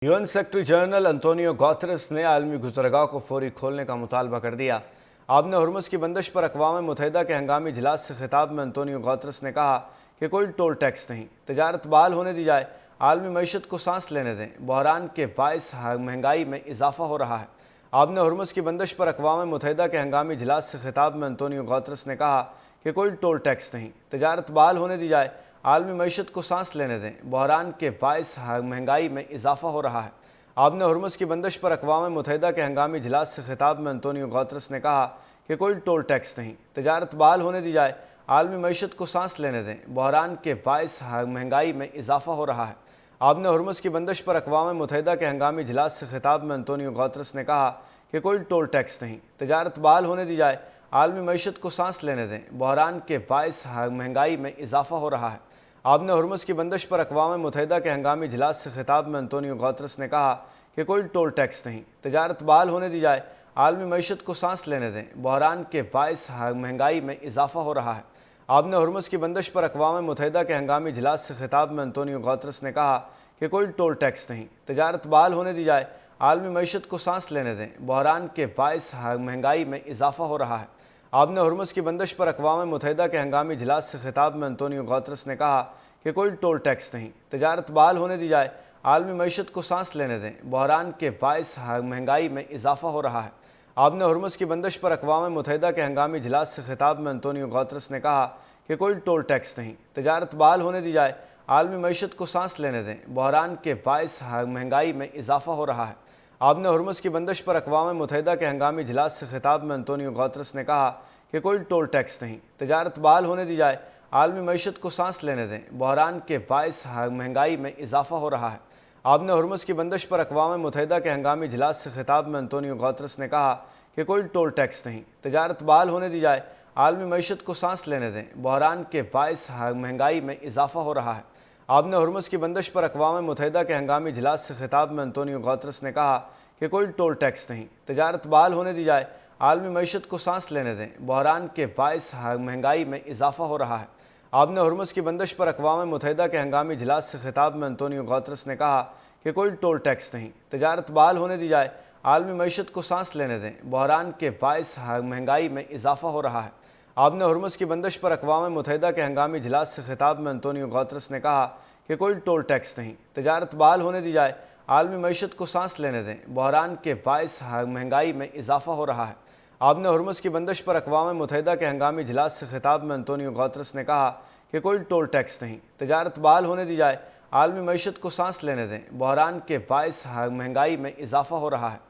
UN secretary general Antonio Guterres ने आलमी गुज़रगाह को फौरी खोलने का मुतालबा कर दिया। आबने हुर्मुज़ की बंदिश पर अक़वाम मुत्तहिदा के हंगामी इजलास से खिताब में अंतोनियो गुतेरेस ने कहा कि कोई टोल टैक्स नहीं, तजारत बहाल होने दी जाए, आलमी मईशत को सांस लेने दें, बहरान के बाइस महंगाई में इजाफा हो रहा है। आबने हुर्मुज़ की बंदिश पर अक़वाम मुत्तहिदा के हंगामी इजलास से खिताब में अंतोनियो गुतेरेस ने कहा कि कोई टोल टैक्स नहीं, तजारत बहाल होने दी जाए, आलमी मईशत को सांस लेने दें, बहरान के बाइस महंगाई में इजाफा हो रहा है। आबने हुर्मुज़ की बंदिश पर अक़वाम मुत्तहिदा के हंगामी इजलास से खिताब में अंतोनियो गुतेरेस ने कहा कि कोई टोल टैक्स नहीं, तजारत बहाल होने दी जाए, आलमी मईशत को सांस लेने दें, बहरान के बाइस महंगाई में इजाफा हो रहा है। आबने हुर्मुज़ की बंदिश पर अक़वाम मुत्तहिदा के हंगामी इजलास से खिताब में अंतोनियो गुतेरेस ने कहा कि कोई टोल टैक्स नहीं, तजारत बहाल होने दी जाए, आलमी मईशत को सांस लेने दें, बहरान के बाइस महंगाई में इजाफा हो रहा है। आबने हुर्मुज़ की बंदिश पर अक़वाम मुत्तहिदा के हंगामी इजलास से खिताब में अंतोनियो गुतेरेस ने कहा कि कोई टोल टैक्स नहीं, तजारत बहाल होने दी जाए, आलमी मईशत को सांस लेने दें, बहरान के बाइस महंगाई में इजाफा हो रहा है। आबने हुर्मुज़ की बंदिश पर अक़वाम मुत्तहिदा के हंगामी इजलास से खिताब में अंतोनियो गुतेरेस ने कहा कि कोई टोल टैक्स नहीं, तजारत बहाल होने दी जाए, आलमी मईशत को सांस लेने दें, बहरान के बाइस महंगाई में इजाफा हो रहा है। आबने हुर्मुज़ की बंदिश पर अक़वाम मुत्तहिदा के हंगामी इजलास से खिताब में अंतोनियो गुतेरेस ने कहा कि कोई टोल टैक्स नहीं, तजारत बहाल होने दी जाए, आलमी मईशत को सांस लेने दें, बहरान के बाइस महंगाई में इजाफा हो रहा है। आबने हुर्मुज़ की बंदिश पर अक़वाम मुत्तहिदा के हंगामी इजलास से खिताब में अंतोनियो गुतेरेस ने कहा कि कोई टोल टैक्स नहीं, तजारत बहाल होने दी जाए, आलमी मईशत को सांस लेने दें, बहरान के बाइस महंगाई में इजाफा हो रहा है। आबने हुर्मुज़ की बंदिश पर अक़वाम मुत्तहिदा के हंगामी इजलास से खिताब में अंतोनियो गुतेरेस ने कहा कि कोई टोल टैक्स नहीं, तजारत बहाल होने दी जाए, आलमी मईशत को सांस लेने दें, बहरान के बाइस महंगाई में इजाफा हो रहा है। आबने हुर्मुज़ की बंदिश पर अक़वाम मुत्तहिदा के हंगामी इजलास से खिताब में अंतोनियो गुतेरेस ने कहा कि कोई टोल टैक्स नहीं, तजारत बहाल होने दी जाए, आलमी मईशत को सांस लेने दें, बहरान के बाइस महंगाई में इजाफा हो रहा है। आबने हुर्मुज़ की बंदिश पर अक़वाम मुत्तहिदा के हंगामी इजलास से खिताब में अंतोनियो गुतेरेस ने कहा कि कोई टोल टैक्स नहीं, तजारत बहाल होने दी जाए, आलमी मईशत को सांस लेने दें, बहरान के बाइस महंगाई में इजाफा हो रहा है। आबने हुर्मुज़ की बंदिश पर अक़वाम मुत्तहिदा के हंगामी इजलास से खिताब में अंतोनियो गुतेरेस ने कहा कि कोई टोल टैक्स नहीं, तजारत बहाल होने दी जाए, आलमी मईशत को सांस लेने दें, बहरान के बाइस महंगाई में इजाफा हो रहा है। आबने हुर्मुज़ की बंदिश पर अक़वाम मुत्तहिदा के हंगामी इजलास से खिताब में अंतोनियो गुतेरेस ने कहा कि कोई टोल टैक्स नहीं, तजारत बहाल होने दी जाए, आलमी मईशत को सांस लेने दें, बहरान के बाइस महंगाई में इजाफा हो रहा है। आबने हुर्मुज़ की बंदिश पर अक़वाम मुत्तहिदा के हंगामी इजलास से खिताब में अंतोनियो गुतेरेस ने कहा कि कोई टोल टैक्स नहीं, तजारत बहाल होने दी जाए, आलमी मईशत को सांस लेने दें, बहरान के बाइस महंगाई में इजाफा हो रहा है।